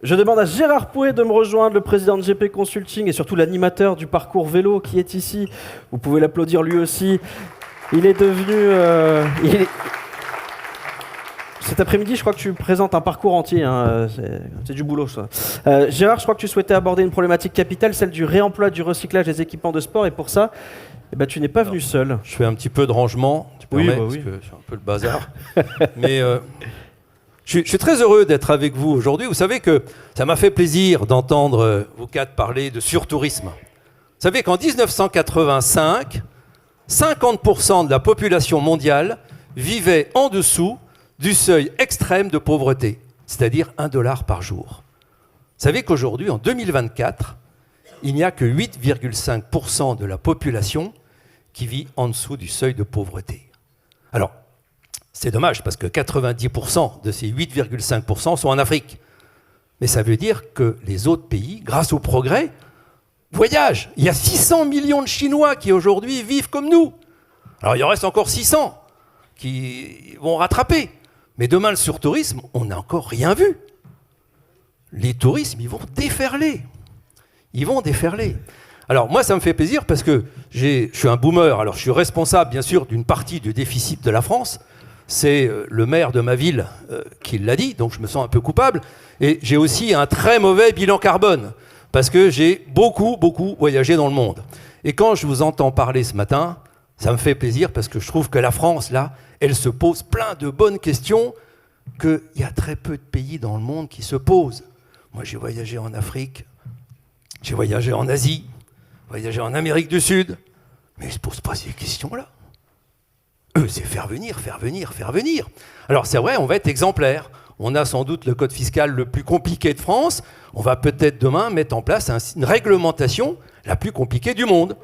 Je demande à Gérard Pouet de me rejoindre, le président de GP Consulting et surtout l'animateur du parcours vélo qui est ici. Vous pouvez l'applaudir lui aussi. Il est devenu... Cet après-midi, je crois que tu présentes un parcours entier. Hein. C'est du boulot, ça. Gérard, je crois que tu souhaitais aborder une problématique capitale, celle du réemploi, du recyclage des équipements de sport. Et pour ça, tu n'es pas venu seul. Je fais un petit peu de rangement, tu permets, parce que c'est un peu le bazar. Mais je suis très heureux d'être avec vous aujourd'hui. Vous savez que ça m'a fait plaisir d'entendre vous quatre parler de surtourisme. Vous savez qu'en 1985, 50% de la population mondiale vivait en dessous du seuil extrême de pauvreté, c'est-à-dire $1 par jour. Vous savez qu'aujourd'hui, en 2024, il n'y a que 8,5% de la population qui vit en dessous du seuil de pauvreté. Alors, c'est dommage parce que 90% de ces 8,5% sont en Afrique. Mais ça veut dire que les autres pays, grâce au progrès, voyagent. Il y a 600 millions de Chinois qui aujourd'hui vivent comme nous. Alors, il en reste encore 600 qui vont rattraper. Mais demain, le surtourisme, on n'a encore rien vu. Les tourismes, ils vont déferler. Ils vont déferler. Alors moi, ça me fait plaisir parce que je suis un boomer. Alors je suis responsable, bien sûr, d'une partie du déficit de la France. C'est le maire de ma ville qui l'a dit, donc je me sens un peu coupable. Et j'ai aussi un très mauvais bilan carbone parce que j'ai beaucoup voyagé dans le monde. Et quand je vous entends parler ce matin, ça me fait plaisir parce que je trouve que la France, là, elle se pose plein de bonnes questions qu'il y a très peu de pays dans le monde qui se posent. Moi, j'ai voyagé en Afrique, j'ai voyagé en Asie, voyagé en Amérique du Sud, mais ils ne se posent pas ces questions-là. Eux, c'est faire venir. Alors, c'est vrai, on va être exemplaire. On a sans doute le code fiscal le plus compliqué de France. On va peut-être demain mettre en place une réglementation la plus compliquée du monde.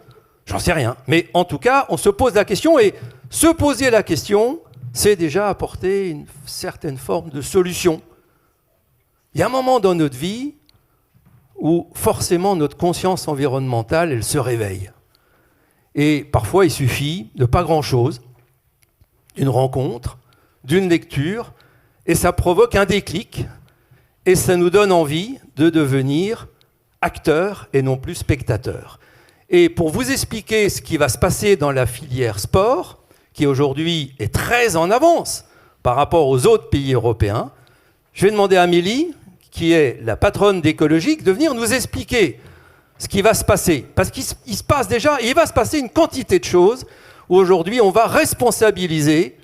J'en sais rien. Mais en tout cas, on se pose la question et se poser la question, c'est déjà apporter une certaine forme de solution. Il y a un moment dans notre vie où forcément notre conscience environnementale, elle se réveille. Et parfois, il suffit de pas grand-chose, d'une rencontre, d'une lecture, et ça provoque un déclic, et ça nous donne envie de devenir acteurs et non plus spectateurs. Et pour vous expliquer ce qui va se passer dans la filière sport, qui aujourd'hui est très en avance par rapport aux autres pays européens, je vais demander à Amélie, qui est la patronne d'Écologique, de venir nous expliquer ce qui va se passer. Parce qu'il se passe déjà, il va se passer une quantité de choses où aujourd'hui on va responsabiliser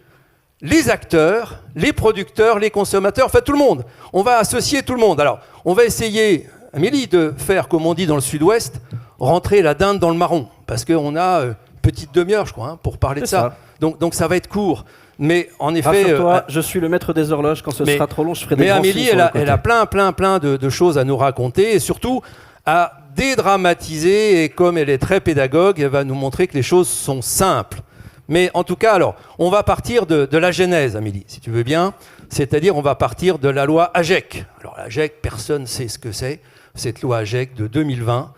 les acteurs, les producteurs, les consommateurs, enfin tout le monde. On va associer tout le monde. Alors, on va essayer, Amélie, de faire, comme on dit dans le sud-ouest, rentrer la dinde dans le marron. Parce qu'on a une petite demi-heure, je crois, pour parler de ça. Donc ça va être court. Mais en effet... Rassure-toi, je suis le maître des horloges. Quand ce sera trop long, je ferai des grands Amélie, elle a plein de choses à nous raconter et surtout à dédramatiser. Et comme elle est très pédagogue, elle va nous montrer que les choses sont simples. Mais en tout cas, alors, on va partir de la genèse, Amélie, si tu veux bien. C'est-à-dire, on va partir de la loi AGEC. Alors, l'AGEC, personne ne sait ce que c'est, cette loi AGEC de 2020.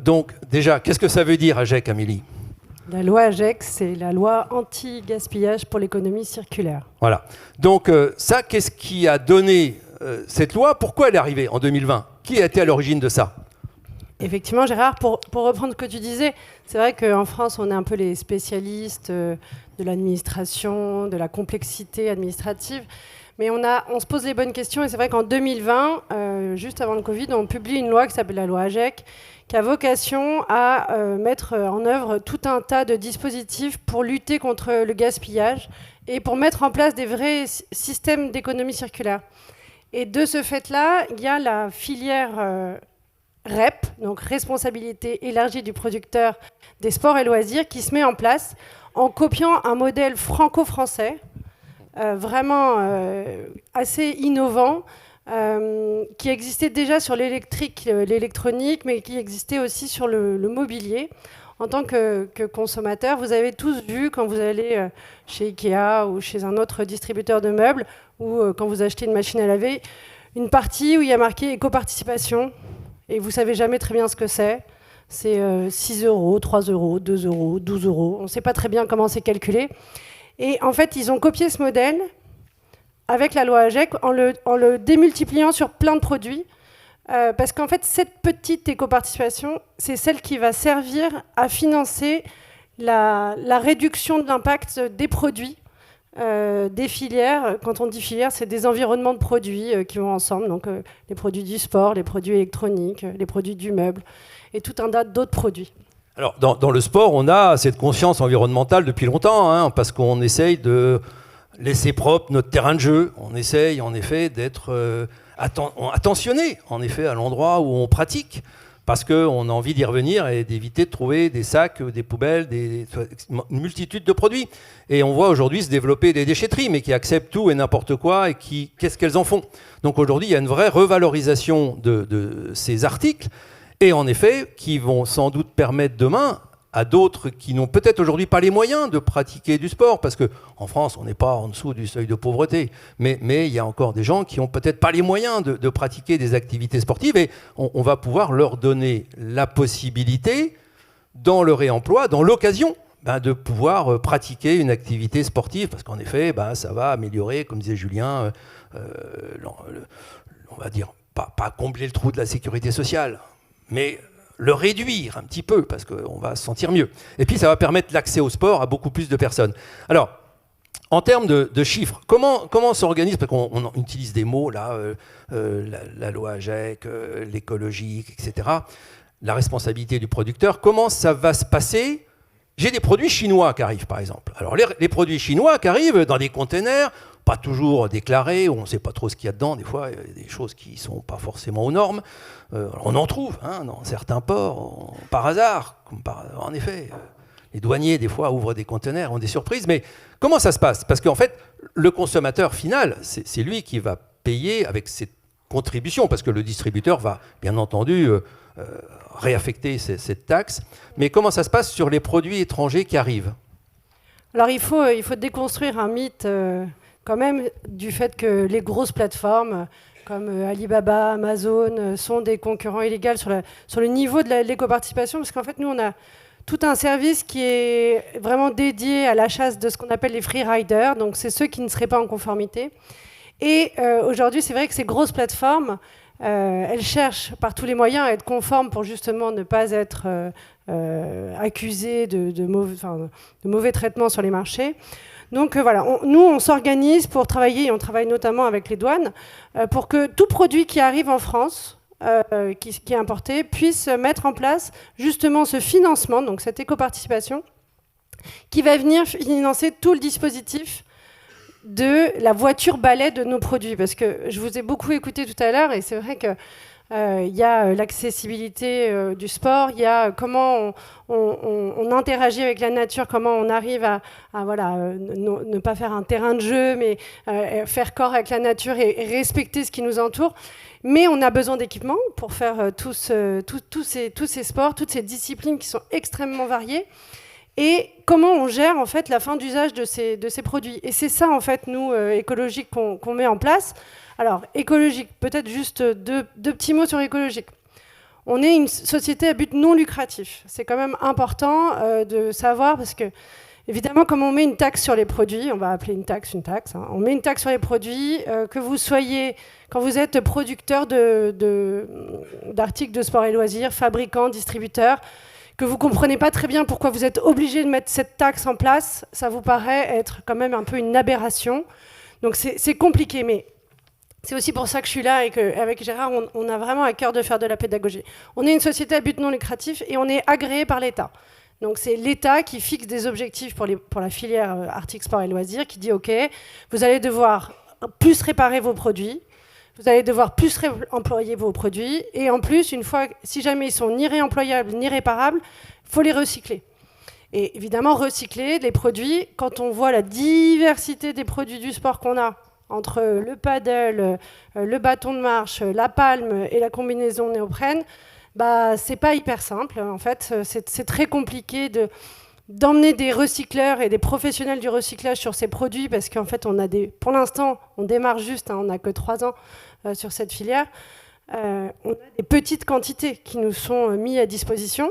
Donc, déjà, qu'est-ce que ça veut dire, AGEC, Amélie ? La loi AGEC, c'est la loi anti-gaspillage pour l'économie circulaire. Voilà. Donc, ça, qu'est-ce qui a donné cette loi ? Pourquoi elle est arrivée en 2020 ? Qui a été à l'origine de ça ? Effectivement, Gérard, pour reprendre ce que tu disais, c'est vrai qu'en France, on est un peu les spécialistes de l'administration, de la complexité administrative, mais on se pose les bonnes questions. Et c'est vrai qu'en 2020, juste avant le Covid, on publie une loi qui s'appelle la loi AGEC, qui a vocation à mettre en œuvre tout un tas de dispositifs pour lutter contre le gaspillage et pour mettre en place des vrais systèmes d'économie circulaire. Et de ce fait-là, il y a la filière REP, donc responsabilité élargie du producteur des sports et loisirs, qui se met en place en copiant un modèle franco-français, vraiment assez innovant, qui existait déjà sur l'électronique, mais qui existait aussi sur le mobilier. En tant que consommateur, vous avez tous vu quand vous allez chez Ikea ou chez un autre distributeur de meubles, ou quand vous achetez une machine à laver, une partie où il y a marqué éco-participation, et vous ne savez jamais très bien ce que c'est. C'est 6 €, 3 €, 2 €, 12 €. On ne sait pas très bien comment c'est calculé. Et en fait, ils ont copié ce modèle avec la loi AGEC en le démultipliant sur plein de produits. Parce qu'en fait, cette petite éco-participation, c'est celle qui va servir à financer la réduction de l'impact des produits, des filières. Quand on dit filières, c'est des environnements de produits qui vont ensemble. Donc les produits du sport, les produits électroniques, les produits du meuble et tout un tas d'autres produits. Alors, dans le sport, on a cette conscience environnementale depuis longtemps, hein, parce qu'on essaye de laisser propre notre terrain de jeu. On essaye, en effet, d'être attentionné, en effet, à l'endroit où on pratique, parce qu'on a envie d'y revenir et d'éviter de trouver des sacs, des poubelles, une multitude de produits. Et on voit aujourd'hui se développer des déchetteries, mais qui acceptent tout et n'importe quoi, et qu'est-ce qu'elles en font. Donc aujourd'hui, il y a une vraie revalorisation de ces articles, et en effet, qui vont sans doute permettre demain à d'autres qui n'ont peut-être aujourd'hui pas les moyens de pratiquer du sport, parce qu'en France, on n'est pas en dessous du seuil de pauvreté, mais il y a encore des gens qui n'ont peut-être pas les moyens de pratiquer des activités sportives, et on va pouvoir leur donner la possibilité, dans le réemploi, dans l'occasion, de pouvoir pratiquer une activité sportive, parce qu'en effet, ça va améliorer, comme disait Julien, on va dire, pas combler le trou de la sécurité sociale, mais le réduire un petit peu, parce qu'on va se sentir mieux. Et puis, ça va permettre l'accès au sport à beaucoup plus de personnes. Alors, en termes de chiffres, comment on s'organise? Parce qu'on utilise des mots, là, la loi AGEC, l'écologique, etc. La responsabilité du producteur. Comment ça va se passer? J'ai des produits chinois qui arrivent, par exemple. Alors, les produits chinois qui arrivent dans des containers, pas toujours déclarés, où on ne sait pas trop ce qu'il y a dedans. Des fois, il y a des choses qui ne sont pas forcément aux normes. On en trouve dans certains ports, par hasard. En effet, les douaniers, des fois, ouvrent des conteneurs, ont des surprises. Mais comment ça se passe? Parce qu'en fait, le consommateur final, c'est lui qui va payer avec ses contributions, parce que le distributeur va, bien entendu, réaffecter cette taxe. Mais comment ça se passe sur les produits étrangers qui arrivent? Alors, il faut déconstruire un mythe, quand même, du fait que les grosses plateformes comme Alibaba, Amazon, sont des concurrents illégaux sur le niveau de l'éco-participation, parce qu'en fait, nous, on a tout un service qui est vraiment dédié à la chasse de ce qu'on appelle les free riders, donc c'est ceux qui ne seraient pas en conformité. Et aujourd'hui, c'est vrai que ces grosses plateformes, elles cherchent par tous les moyens à être conformes pour justement ne pas être accusées de mauvais traitements sur les marchés. Donc voilà, nous on s'organise pour travailler, et on travaille notamment avec les douanes, pour que tout produit qui arrive en France, qui est importé, puisse mettre en place justement ce financement, donc cette éco-participation, qui va venir financer tout le dispositif de la voiture balai de nos produits. Parce que je vous ai beaucoup écouté tout à l'heure, et c'est vrai que il y a l'accessibilité du sport, il y a comment on interagit avec la nature, comment on arrive à ne pas faire un terrain de jeu, mais faire corps avec la nature et respecter ce qui nous entoure. Mais on a besoin d'équipements pour faire tous ces sports, toutes ces disciplines qui sont extrêmement variées. Et comment on gère en fait la fin d'usage de ces produits. Et c'est ça en fait, nous, écologique, qu'on met en place. Alors, écologique, peut-être juste deux petits mots sur écologique. On est une société à but non lucratif. C'est quand même important de savoir, parce que, évidemment, comme on met une taxe sur les produits, on va appeler une taxe, hein, on met une taxe sur les produits, que vous soyez, quand vous êtes producteur d'articles de sport et loisirs, fabricant, distributeur, que vous ne comprenez pas très bien pourquoi vous êtes obligé de mettre cette taxe en place, ça vous paraît être quand même un peu une aberration. Donc c'est compliqué, mais c'est aussi pour ça que je suis là et qu'avec Gérard, on a vraiment à cœur de faire de la pédagogie. On est une société à but non lucratif et on est agréé par l'État. Donc c'est l'État qui fixe des objectifs pour la filière articles, sport et loisirs, qui dit « Ok, vous allez devoir plus réparer vos produits, vous allez devoir plus réemployer vos produits, et en plus, une fois, si jamais ils sont ni réemployables ni réparables, il faut les recycler. » Et évidemment, recycler les produits, quand on voit la diversité des produits du sport qu'on a, entre le paddle, le bâton de marche, la palme et la combinaison néoprène, c'est pas hyper simple. En fait, c'est très compliqué d'emmener des recycleurs et des professionnels du recyclage sur ces produits, parce qu'en fait, pour l'instant, on démarre juste, hein, on n'a que 3 ans sur cette filière. On a des petites quantités qui nous sont mises à disposition,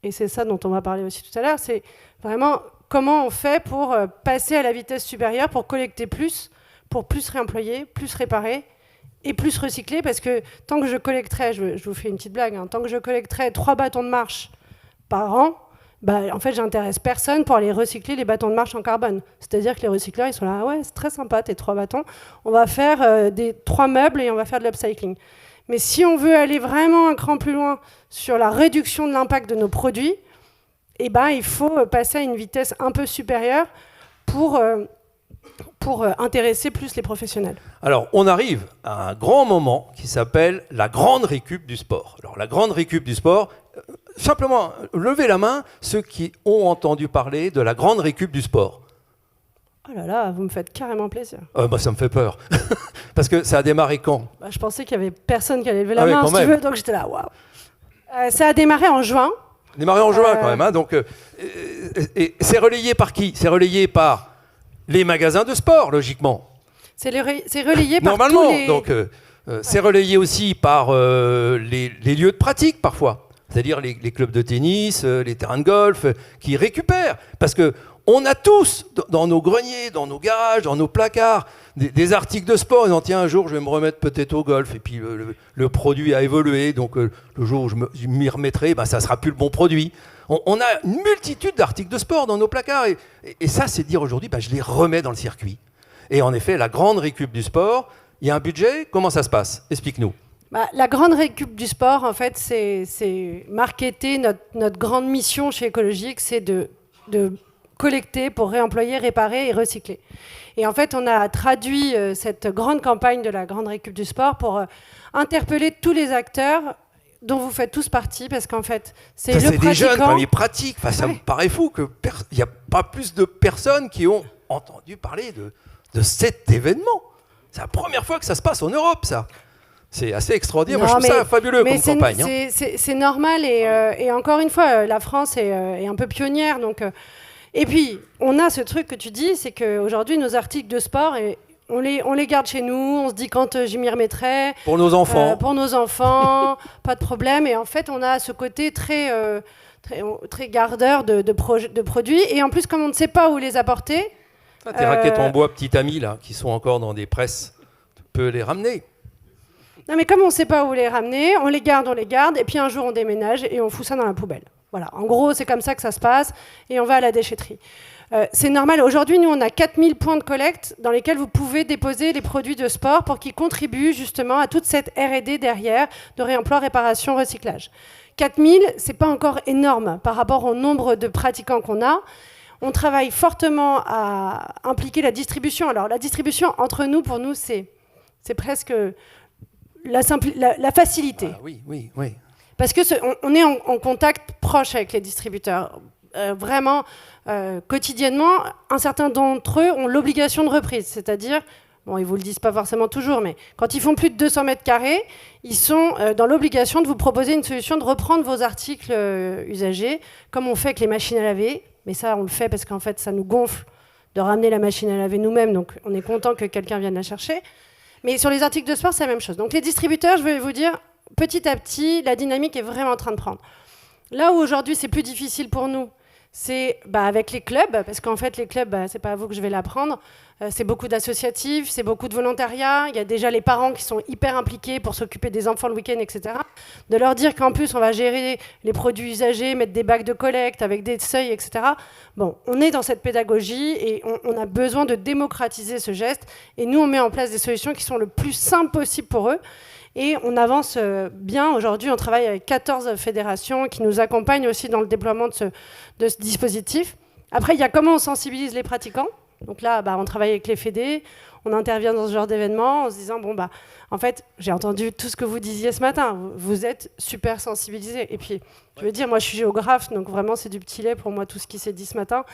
et c'est ça dont on va parler aussi tout à l'heure, c'est vraiment comment on fait pour passer à la vitesse supérieure, pour collecter plus, pour plus réemployer, plus réparer et plus recycler, parce que tant que je collecterais, je vous fais une petite blague, hein, tant que je collecterais 3 bâtons de marche par an, en fait, j'intéresse personne pour aller recycler les bâtons de marche en carbone. C'est-à-dire que les recycleurs, ils sont là, ouais, c'est très sympa tes 3 bâtons, on va faire des 3 meubles et on va faire de l'upcycling. Mais si on veut aller vraiment un cran plus loin sur la réduction de l'impact de nos produits, il faut passer à une vitesse un peu supérieure pour intéresser plus les professionnels. Alors, on arrive à un grand moment qui s'appelle la grande récup du sport. Alors, la grande récup du sport, simplement, levez la main ceux qui ont entendu parler de la grande récup du sport. Oh là là, vous me faites carrément plaisir. Ça me fait peur. Parce que ça a démarré quand ? Je pensais qu'il n'y avait personne qui allait lever la main, si tu veux, donc j'étais là, waouh. Ça a démarré en juin. Démarré en juin, quand même. Hein, donc, et c'est relayé par qui ? C'est relayé par les magasins de sport, logiquement. C'est relayé par normalement, tous les... donc c'est relayé aussi par les lieux de pratique, parfois. C'est-à-dire les clubs de tennis, les terrains de golf, qui récupèrent. Parce que on a tous, dans nos greniers, dans nos garages, dans nos placards, des articles de sport. Ils disent, tiens, un jour, je vais me remettre peut-être au golf. Et puis, le produit a évolué. Donc, le jour où je m'y remettrai, ça ne sera plus le bon produit. On a une multitude d'articles de sport dans nos placards. Et ça, c'est dire aujourd'hui, je les remets dans le circuit. Et en effet, la grande récup du sport, il y a un budget. Comment ça se passe ? Explique-nous. La grande récup du sport, en fait, c'est marketer notre grande mission chez Écologique, c'est de collecter pour réemployer, réparer et recycler. Et en fait, on a traduit cette grande campagne de la grande récup du sport pour interpeller tous les acteurs dont vous faites tous partie, parce qu'en fait, c'est le pratiquant... des jeunes, ils pratiquent. Ça me paraît fou qu'il n'y a pas plus de personnes qui ont entendu parler de cet événement. C'est la première fois que ça se passe en Europe, ça. C'est assez extraordinaire. Moi, je trouve ça fabuleux comme campagne. C'est normal. Et encore une fois, la France est un peu pionnière. Donc, et puis, on a ce truc que tu dis, c'est qu'aujourd'hui, nos articles de sport, on les garde chez nous. On se dit quand j'y m'y remettrai. Pour nos enfants. Pas de problème. Et en fait, on a ce côté très gardeur de produits. Et en plus, comme on ne sait pas où les apporter... tes raquettes en bois, petit ami, là, qui sont encore dans des presses, tu peux les ramener. Non, mais comme on ne sait pas où les ramener, on les garde, et puis un jour on déménage et on fout ça dans la poubelle. Voilà, en gros, c'est comme ça que ça se passe, et on va à la déchetterie. C'est normal. Aujourd'hui, nous, on a 4000 points de collecte dans lesquels vous pouvez déposer les produits de sport pour qu'ils contribuent justement à toute cette R&D derrière de réemploi, réparation, recyclage. 4000, c'est pas encore énorme par rapport au nombre de pratiquants qu'on a. On travaille fortement à impliquer la distribution. Alors, la distribution, entre nous, pour nous, c'est presque la facilité. Oui. Parce qu'on est en contact proche avec les distributeurs. Vraiment, quotidiennement, un certain d'entre eux ont l'obligation de reprise. C'est-à-dire, ils ne vous le disent pas forcément toujours, mais quand ils font plus de 200 mètres carrés, ils sont dans l'obligation de vous proposer une solution de reprendre vos articles usagés, comme on fait avec les machines à laver. Mais ça, on le fait parce qu'en fait, ça nous gonfle de ramener la machine à laver nous-mêmes. Donc, on est content que quelqu'un vienne la chercher. Mais sur les articles de sport, c'est la même chose. Donc, les distributeurs, je vais vous dire, petit à petit, la dynamique est vraiment en train de prendre. Là où aujourd'hui, c'est plus difficile pour nous, c'est avec les clubs, parce qu'en fait, les clubs, c'est pas à vous que je vais l'apprendre. C'est beaucoup d'associatifs, c'est beaucoup de volontariat. Il y a déjà les parents qui sont hyper impliqués pour s'occuper des enfants le week-end, etc. De leur dire qu'en plus, on va gérer les produits usagés, mettre des bacs de collecte avec des seuils, etc. Bon, on est dans cette pédagogie et on a besoin de démocratiser ce geste. Et nous, on met en place des solutions qui sont le plus simples possible pour eux. Et on avance bien. Aujourd'hui, on travaille avec 14 fédérations qui nous accompagnent aussi dans le déploiement de ce dispositif. Après, il y a comment on sensibilise les pratiquants. Donc là, on travaille avec les fédés, on intervient dans ce genre d'événement en se disant, en fait, j'ai entendu tout ce que vous disiez ce matin, vous êtes super sensibilisés. Et puis, je veux dire, moi, je suis géographe, donc vraiment, c'est du petit lait pour moi, tout ce qui s'est dit ce matin.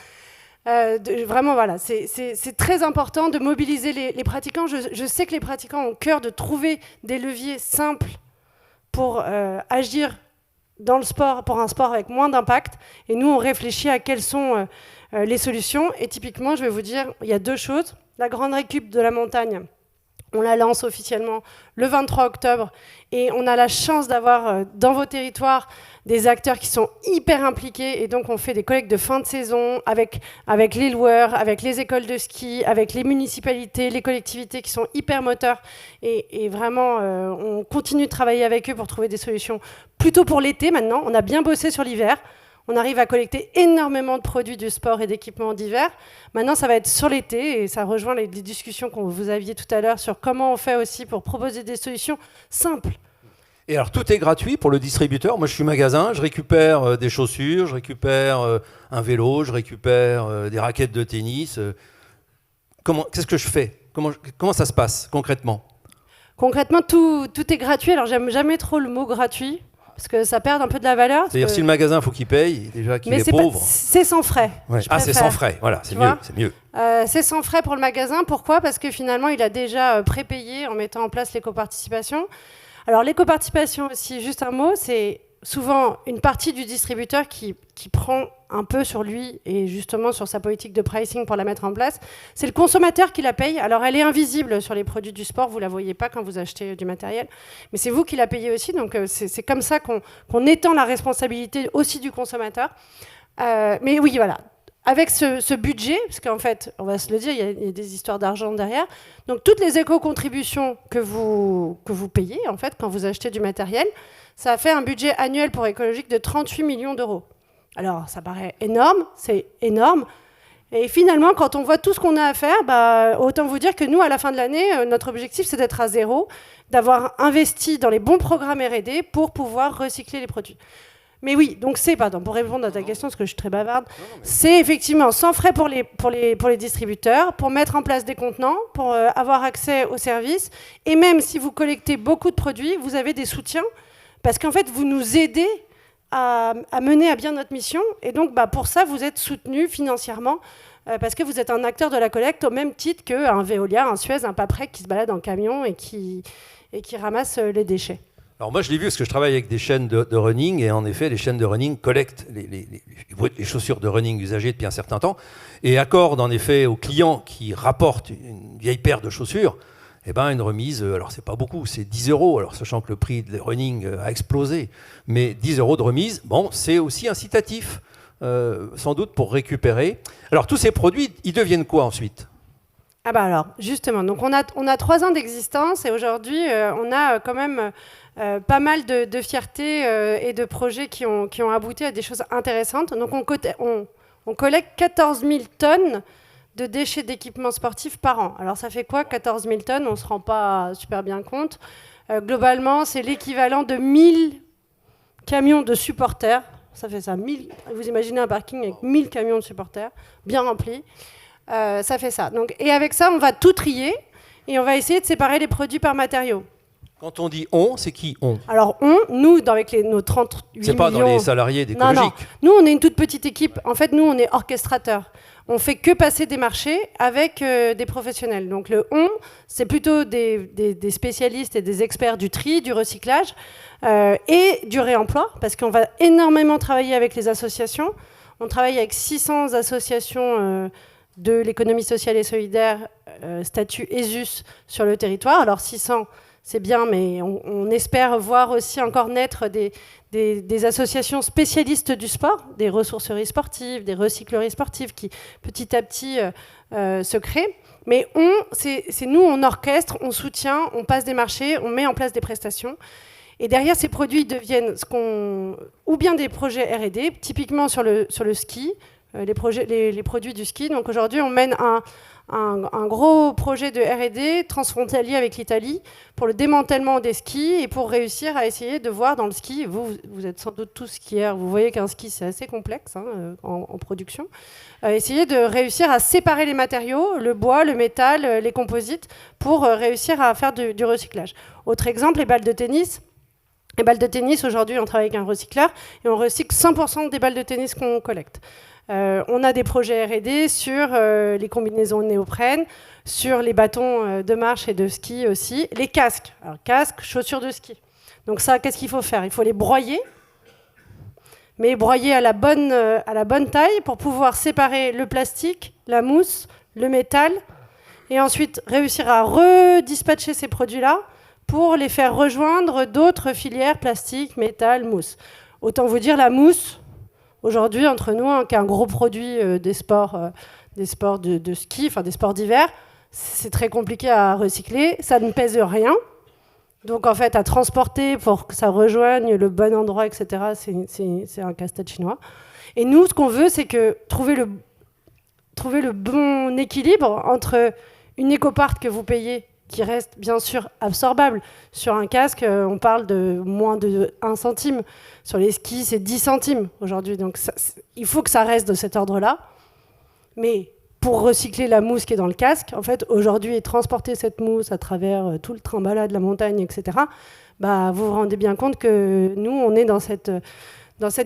Vraiment, voilà, c'est très important de mobiliser les pratiquants. Je sais que les pratiquants ont cœur de trouver des leviers simples pour agir dans le sport, pour un sport avec moins d'impact. Et nous, on réfléchit à quelles sont les solutions. Et typiquement, je vais vous dire, il y a 2 choses. La grande récup de la montagne, On la lance officiellement le 23 octobre et on a la chance d'avoir dans vos territoires des acteurs qui sont hyper impliqués et donc on fait des collectes de fin de saison avec les loueurs, avec les écoles de ski, avec les municipalités, les collectivités qui sont hyper moteurs et vraiment on continue de travailler avec eux pour trouver des solutions plutôt pour l'été maintenant. On a bien bossé sur l'hiver. On arrive à collecter énormément de produits du sport et d'équipements d'hiver. Maintenant, ça va être sur l'été et ça rejoint les discussions que vous aviez tout à l'heure sur comment on fait aussi pour proposer des solutions simples. Et alors, tout est gratuit pour le distributeur. Moi, je suis magasin, je récupère des chaussures, je récupère un vélo, je récupère des raquettes de tennis. Qu'est-ce que je fais ? Comment ça se passe concrètement ? Concrètement, tout est gratuit. Alors, j'aime jamais trop le mot gratuit. Parce que ça perd un peu de la valeur. C'est-à-dire si le magasin, il faut qu'il paye, déjà qu'il est pauvre. C'est sans frais. Ouais. Ah, c'est sans frais, voilà, c'est mieux. C'est sans frais pour le magasin. Pourquoi ? Parce que finalement, il a déjà prépayé en mettant en place l'éco-participation. Alors, l'éco-participation aussi, juste un mot, c'est souvent une partie du distributeur qui prend un peu sur lui et justement sur sa politique de pricing pour la mettre en place. C'est le consommateur qui la paye. Alors, elle est invisible sur les produits du sport. Vous ne la voyez pas quand vous achetez du matériel. Mais c'est vous qui la payez aussi. Donc, c'est comme ça qu'on étend la responsabilité aussi du consommateur. Mais oui, voilà. Avec ce budget, parce qu'en fait, on va se le dire, il y a des histoires d'argent derrière. Donc, toutes les éco-contributions que vous payez, en fait, quand vous achetez du matériel, ça fait un budget annuel pour écologique de 38 millions d'euros. Alors, ça paraît énorme, c'est énorme. Et finalement, quand on voit tout ce qu'on a à faire, autant vous dire que nous, à la fin de l'année, notre objectif, c'est d'être à zéro, d'avoir investi dans les bons programmes R&D pour pouvoir recycler les produits. Mais oui, donc pour répondre à ta question, parce que je suis très bavarde, c'est effectivement sans frais pour les distributeurs, pour mettre en place des contenants, pour avoir accès aux services. Et même si vous collectez beaucoup de produits, vous avez des soutiens, parce qu'en fait, vous nous aidez à mener à bien notre mission. Et donc, pour ça, vous êtes soutenu financièrement, parce que vous êtes un acteur de la collecte au même titre qu'un Veolia, un Suez, un Paprec qui se balade en camion et qui ramasse les déchets. Alors moi, je l'ai vu parce que je travaille avec des chaînes de running et en effet, les chaînes de running collectent les chaussures de running usagées depuis un certain temps et accordent en effet aux clients qui rapportent une vieille paire de chaussures une remise, alors c'est pas beaucoup, c'est 10 €, alors sachant que le prix de running a explosé, mais 10 € de remise, c'est aussi incitatif, sans doute pour récupérer. Alors tous ces produits, ils deviennent quoi ensuite ? Alors, justement, donc on a 3 ans d'existence et aujourd'hui, on a quand même pas mal de fierté et de projets qui ont abouti à des choses intéressantes. Donc on collecte 14 000 tonnes de déchets d'équipements sportifs par an. Alors ça fait quoi 14 000 tonnes ? On ne se rend pas super bien compte. Globalement, c'est l'équivalent de 1000 camions de supporters. Ça fait ça, 1000. Vous imaginez un parking avec 1000 camions de supporters, bien remplis. Ça fait ça. Donc, et avec ça, on va tout trier et on va essayer de séparer les produits par matériaux. Quand on dit « on », c'est qui « on » ? Alors nous, avec nos 38 millions... C'est pas dans les salariés d'Écologique. Non. Nous, on est une toute petite équipe. En fait, nous, on est orchestrateurs. On fait que passer des marchés avec des professionnels. Donc le « on », c'est plutôt des spécialistes et des experts du tri, du recyclage et du réemploi, parce qu'on va énormément travailler avec les associations. On travaille avec 600 associations de l'économie sociale et solidaire, statut ESUS, sur le territoire. Alors 600... c'est bien, mais on espère voir aussi encore naître des associations spécialistes du sport, des ressourceries sportives, des recycleries sportives qui petit à petit se créent. Mais c'est nous, on orchestre, on soutient, on passe des marchés, on met en place des prestations. Et derrière, ces produits deviennent ou bien des projets R&D, typiquement sur le ski, les produits du ski. Donc aujourd'hui, on mène un gros projet de R&D transfrontalier avec l'Italie pour le démantèlement des skis et pour réussir à essayer de voir dans le ski, vous êtes sans doute tous skieurs, vous voyez qu'un ski c'est assez complexe en production, essayer de réussir à séparer les matériaux, le bois, le métal, les composites, pour réussir à faire du recyclage. Autre exemple, les balles de tennis. Les balles de tennis, aujourd'hui on travaille avec un recycleur et on recycle 100% des balles de tennis qu'on collecte. On a des projets R&D sur les combinaisons néoprène, sur les bâtons de marche et de ski aussi, les casques. Alors casques, chaussures de ski. Donc ça, qu'est-ce qu'il faut faire ? Il faut les broyer, mais broyer à la bonne taille pour pouvoir séparer le plastique, la mousse, le métal et ensuite réussir à redispatcher ces produits-là pour les faire rejoindre d'autres filières, plastique, métal, mousse. Autant vous dire, la mousse, aujourd'hui, entre nous, qui est un gros produit des sports de ski, enfin des sports d'hiver, c'est très compliqué à recycler, ça ne pèse rien. Donc en fait, à transporter pour que ça rejoigne le bon endroit, etc., c'est un casse-tête chinois. Et nous, ce qu'on veut, c'est que trouver le bon équilibre entre une écoparte que vous payez, qui reste bien sûr absorbable. Sur un casque, on parle de moins de 1 centime. Sur les skis, c'est 10 centimes aujourd'hui. Donc il faut que ça reste de cet ordre-là. Mais pour recycler la mousse qui est dans le casque, en fait, aujourd'hui, et transporter cette mousse à travers tout le trimbalat de la montagne, etc., vous vous rendez bien compte que nous, on est dans cette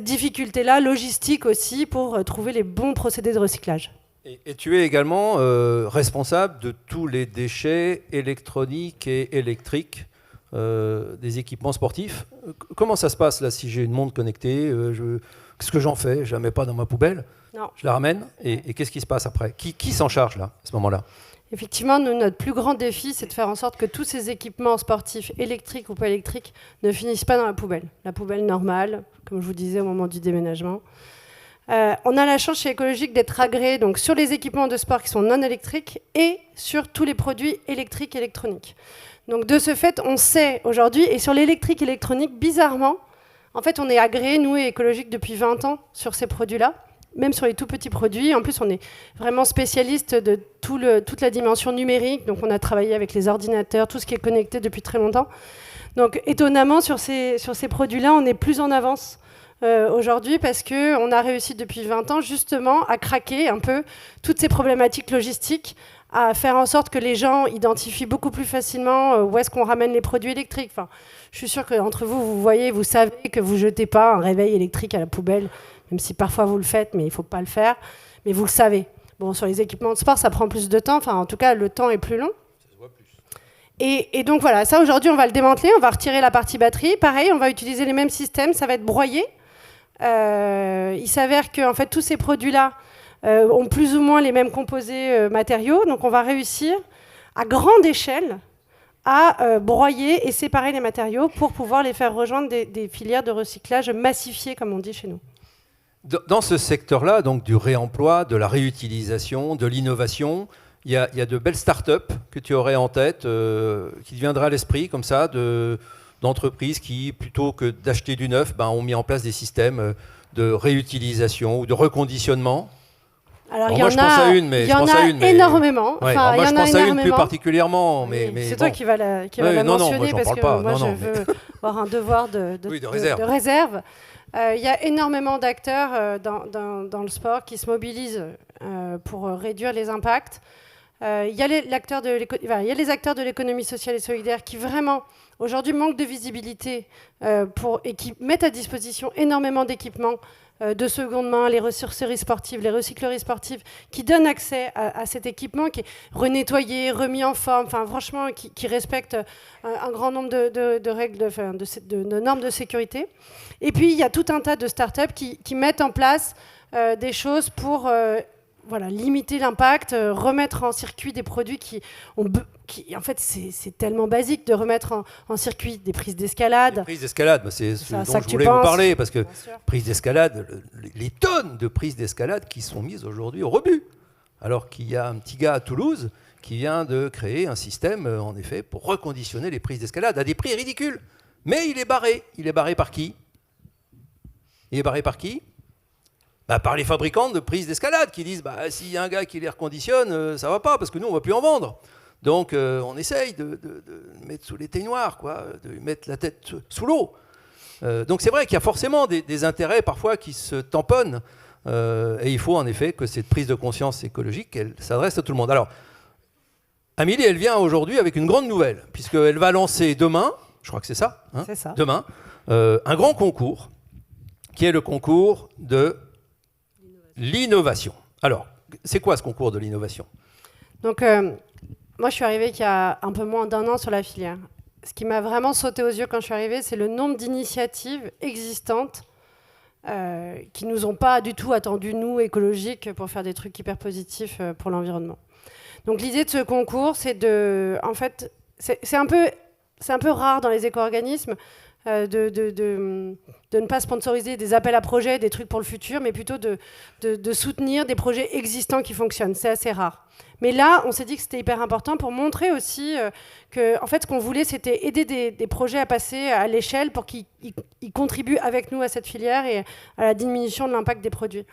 difficulté-là, logistique aussi, pour trouver les bons procédés de recyclage. Et tu es également responsable de tous les déchets électroniques et électriques des équipements sportifs. Comment ça se passe là si j'ai une montre connectée qu'est-ce que j'en fais? Je la mets pas dans ma poubelle? Non. Je la ramène et qu'est-ce qui se passe après? Qui s'en charge là, à ce moment-là? Effectivement, notre plus grand défi, c'est de faire en sorte que tous ces équipements sportifs, électriques ou pas électriques, ne finissent pas dans la poubelle normale, comme je vous disais au moment du déménagement. On a la chance chez Écologique d'être agréé donc, sur les équipements de sport qui sont non électriques et sur tous les produits électriques et électroniques. Donc de ce fait, on sait aujourd'hui, et sur l'électrique et électronique, bizarrement, en fait, on est agréé, nous et Écologique, depuis 20 ans sur ces produits-là, même sur les tout petits produits. En plus, on est vraiment spécialiste de toute la dimension numérique, donc on a travaillé avec les ordinateurs, tout ce qui est connecté depuis très longtemps. Donc étonnamment, sur ces produits-là, on est plus en avance aujourd'hui parce qu'on a réussi depuis 20 ans justement à craquer un peu toutes ces problématiques logistiques, à faire en sorte que les gens identifient beaucoup plus facilement où est-ce qu'on ramène les produits électriques. Enfin, je suis sûre qu'entre vous voyez, vous savez que vous ne jetez pas un réveil électrique à la poubelle, même si parfois vous le faites, mais il ne faut pas le faire. Mais vous le savez. Bon, sur les équipements de sport, ça prend plus de temps. Enfin, en tout cas, le temps est plus long. Ça se voit plus. Et donc voilà, ça aujourd'hui, on va le démanteler. On va retirer la partie batterie. Pareil, on va utiliser les mêmes systèmes. Ça va être broyé. Il s'avère que en fait, tous ces produits-là ont plus ou moins les mêmes composés matériaux. Donc on va réussir à grande échelle à broyer et séparer les matériaux pour pouvoir les faire rejoindre des filières de recyclage massifiées, comme on dit chez nous. Dans ce secteur-là, donc du réemploi, de la réutilisation, de l'innovation, il y a de belles start-up que tu aurais en tête, qui te viendraient à l'esprit comme ça, d'entreprises qui, plutôt que d'acheter du neuf, ont mis en place des systèmes de réutilisation ou de reconditionnement. Alors, moi, je pense à une, mais il y en a énormément. Ouais, enfin, moi, je pense à une plus particulièrement. Mais c'est bon. toi qui va la mentionner parce que moi, je veux avoir un devoir de réserve. Il y a énormément d'acteurs dans le sport qui se mobilisent pour réduire les impacts. Il y a les acteurs de l'économie sociale et solidaire qui vraiment, aujourd'hui, manquent de visibilité et qui mettent à disposition énormément d'équipements de seconde main, les ressourceries sportives, les recycleries sportives, qui donnent accès à cet équipement qui est renettoyé, remis en forme, enfin franchement, qui respecte un grand nombre de règles, de normes de sécurité. Et puis, il y a tout un tas de startups qui mettent en place des choses pour limiter l'impact, remettre en circuit des produits qui en fait, c'est tellement basique de remettre en circuit des prises d'escalade. Les prises d'escalade, c'est ce dont je voulais vous parler, parce que prises d'escalade, les tonnes de prises d'escalade qui sont mises aujourd'hui au rebut. Alors qu'il y a un petit gars à Toulouse qui vient de créer un système, en effet, pour reconditionner les prises d'escalade à des prix ridicules. Mais il est barré. Il est barré par qui? Par les fabricants de prises d'escalade qui disent s'il y a un gars qui les reconditionne, ça va pas, parce que nous, on va plus en vendre. Donc, on essaye de mettre sous l'éteignoir, de mettre la tête sous l'eau. Donc, c'est vrai qu'il y a forcément des intérêts parfois qui se tamponnent. Et il faut en effet que cette prise de conscience écologique, elle s'adresse à tout le monde. Alors, Amélie, elle vient aujourd'hui avec une grande nouvelle, puisqu'elle va lancer demain, je crois que c'est ça, c'est ça. Demain, un grand concours, qui est le concours de l'innovation. Alors, c'est quoi ce concours de l'innovation? Donc, moi, je suis arrivée il y a un peu moins d'1 an sur la filière. Ce qui m'a vraiment sauté aux yeux quand je suis arrivée, c'est le nombre d'initiatives existantes qui ne nous ont pas du tout attendu, nous, écologiques, pour faire des trucs hyper positifs pour l'environnement. Donc l'idée de ce concours, c'est de... En fait, c'est un peu rare dans les éco-organismes de ne pas sponsoriser des appels à projets, des trucs pour le futur, mais plutôt de soutenir des projets existants qui fonctionnent. C'est assez rare. Mais là, on s'est dit que c'était hyper important pour montrer aussi que, en fait, ce qu'on voulait, c'était aider des projets à passer à l'échelle pour qu'ils contribuent avec nous à cette filière et à la diminution de l'impact des produits.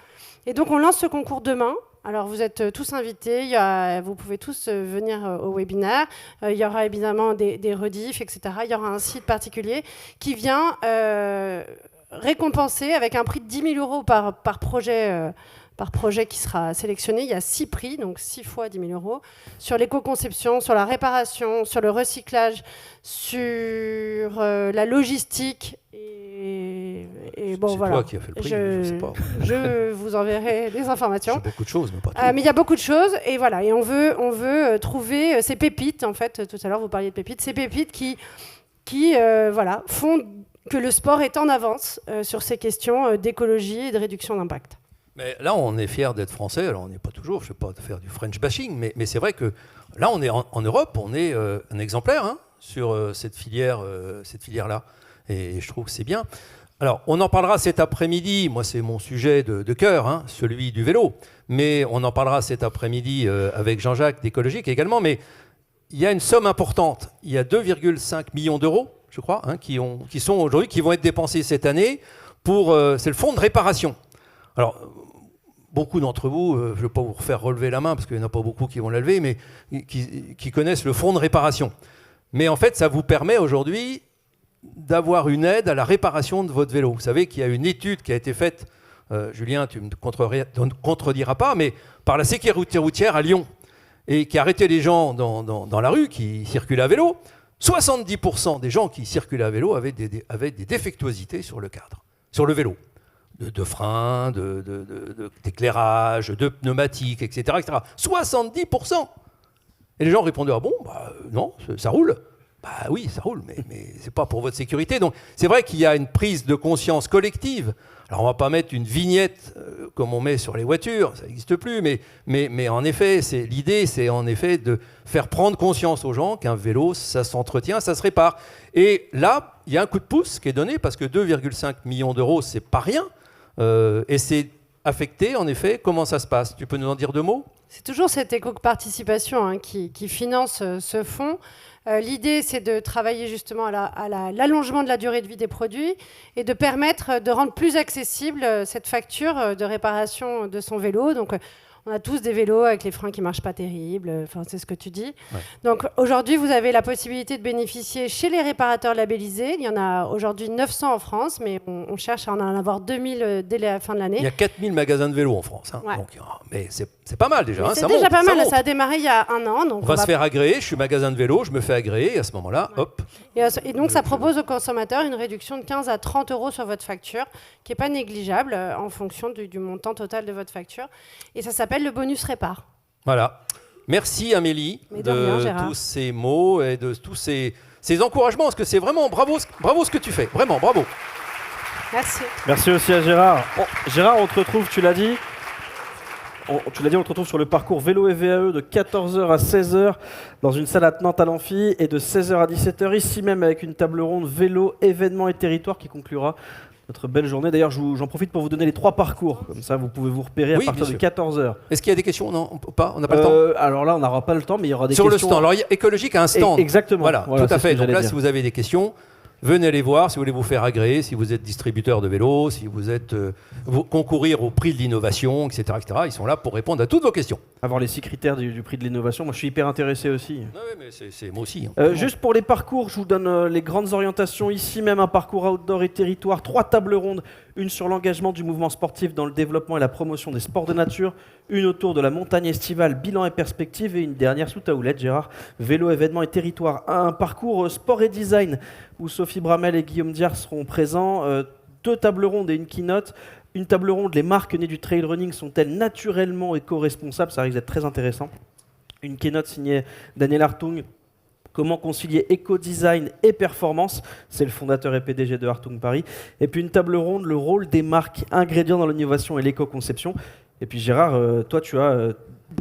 Et donc, on lance ce concours demain. Alors, vous êtes tous invités, vous pouvez tous venir au webinaire. Il y aura évidemment des rediffs, etc. Il y aura un site particulier qui vient récompenser avec un prix de 10 000 € par projet qui sera sélectionné. Il y a 6 prix, donc 6 fois 10 000 €, sur l'éco-conception, sur la réparation, sur le recyclage, sur la logistique. Et bon, voilà. C'est toi qui as fait le prix, je sais pas. Je vous enverrai des informations. C'est beaucoup de choses, mais pas tout. Mais il y a beaucoup de choses, et voilà. Et on veut trouver ces pépites, en fait. Tout à l'heure, vous parliez de pépites. Ces pépites qui voilà, font que le sport est en avance sur ces questions d'écologie et de réduction d'impact. Mais là, on est fiers d'être français. Alors, on n'est pas toujours, je ne sais pas, de faire du French bashing, mais c'est vrai que là, on est en Europe, on est un exemplaire sur cette filière-là. Et je trouve que c'est bien. Alors, on en parlera cet après-midi. Moi, c'est mon sujet de cœur, celui du vélo. Mais on en parlera cet après-midi avec Jean-Jacques d'Écologique également. Mais il y a une somme importante. Il y a 2,5 millions d'euros, je crois, qui sont aujourd'hui, qui vont être dépensés cette année pour... c'est le fonds de réparation. Alors... Beaucoup d'entre vous, je ne vais pas vous refaire relever la main parce qu'il n'y en a pas beaucoup qui vont la lever, mais qui connaissent le fonds de réparation. Mais en fait, ça vous permet aujourd'hui d'avoir une aide à la réparation de votre vélo. Vous savez qu'il y a une étude qui a été faite, Julien, tu ne me contrediras pas, mais par la sécurité routière à Lyon, et qui a arrêté les gens dans la rue qui circulent à vélo. 70% des gens qui circulent à vélo avaient des défectuosités sur le cadre, sur le vélo. De freins, d'éclairage, de pneumatiques, etc., etc. 70%. Et les gens répondaient, ah bon, non, ça roule. Bah oui, ça roule, mais c'est pas pour votre sécurité. Donc c'est vrai qu'il y a une prise de conscience collective. Alors on va pas mettre une vignette comme on met sur les voitures, ça n'existe plus, mais en effet, l'idée, c'est en effet de faire prendre conscience aux gens qu'un vélo, ça s'entretient, ça se répare. Et là, il y a un coup de pouce qui est donné parce que 2,5 millions d'euros, c'est pas rien. Et c'est affecté, en effet. Comment ça se passe? Tu peux nous en dire 2 mots? C'est toujours cette éco-participation qui finance ce fonds. L'idée, c'est de travailler justement à l'allongement de la durée de vie des produits et de permettre de rendre plus accessible cette facture de réparation de son vélo. Donc, on a tous des vélos avec les freins qui ne marchent pas terribles, c'est ce que tu dis. Ouais. Donc aujourd'hui, vous avez la possibilité de bénéficier chez les réparateurs labellisés. Il y en a aujourd'hui 900 en France, mais on cherche à en avoir 2000 dès la fin de l'année. Il y a 4000 magasins de vélos en France. Ouais. Donc, mais c'est pas mal déjà. C'est déjà pas mal, ça a démarré il y a 1 an. Donc on va se faire agréer, je suis magasin de vélo, je me fais agréer, et à ce moment-là, hop. Et donc ça propose aux consommateurs une réduction de 15 à 30 € sur votre facture, qui n'est pas négligeable en fonction du montant total de votre facture. Et ça s'appelle le bonus répar. Voilà. Merci Amélie de tous ces mots et de tous ces encouragements, parce que c'est vraiment bravo ce que tu fais. Vraiment, bravo. Merci. Merci aussi à Gérard. Bon, Gérard, on te retrouve, tu l'as dit. On te retrouve sur le parcours vélo et VAE de 14h à 16h dans une salle attenante à l'Amphi et de 16h à 17h ici même avec une table ronde vélo, événements et territoires qui conclura notre belle journée. D'ailleurs, j'en profite pour vous donner les 3 parcours. Comme ça, vous pouvez vous repérer à partir de 14h. Est-ce qu'il y a des questions? Non, pas. On n'a pas le temps. Alors là, on n'aura pas le temps, mais il y aura des questions. Sur le stand. Alors, Écologique a un stand. Exactement. Voilà, tout à fait. Donc là, si vous avez des questions, venez les voir si vous voulez vous faire agréer, si vous êtes distributeur de vélos, si vous êtes vous concourir au prix de l'innovation, etc., etc. Ils sont là pour répondre à toutes vos questions. Avoir les 6 critères du prix de l'innovation, moi je suis hyper intéressé aussi. Oui, mais c'est moi aussi. Juste pour les parcours, je vous donne les grandes orientations ici même, un parcours outdoor et territoire, 3 tables rondes, une sur l'engagement du mouvement sportif dans le développement et la promotion des sports de nature, une autour de la montagne estivale, bilan et perspective, et une dernière sous ta houlette, Gérard, vélo, événements et territoire. Un parcours sport et design où Sophie Bramel et Guillaume Diard seront présents, 2 tables rondes et une keynote. Une table ronde, les marques nées du trail running sont-elles naturellement éco-responsables? Ça risque d'être très intéressant. Une keynote signée Daniel Hartung. Comment concilier éco-design et performance? C'est le fondateur et PDG de Hartung Paris. Et puis une table ronde, le rôle des marques, ingrédients dans l'innovation et l'éco-conception. Et puis Gérard, toi tu as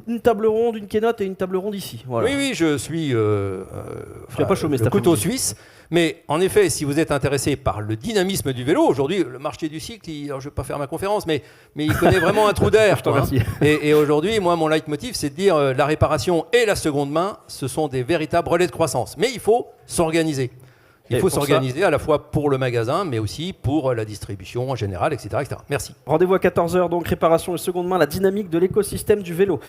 une table ronde, une keynote et une table ronde ici. Voilà. Oui, je suis Tu n'as pas chômé, le couteau suisse. Mais en effet, si vous êtes intéressé par le dynamisme du vélo, aujourd'hui, le marché du cycle, alors je ne vais pas faire ma conférence, mais il connaît vraiment un trou d'air. Je te remercie. Et aujourd'hui, moi, mon leitmotiv, c'est de dire la réparation et la seconde main, ce sont des véritables relais de croissance. Mais il faut s'organiser. Il faut s'organiser à la fois pour le magasin, mais aussi pour la distribution en général, etc. etc. Merci. Rendez-vous à 14h, donc réparation et seconde main, la dynamique de l'écosystème du vélo.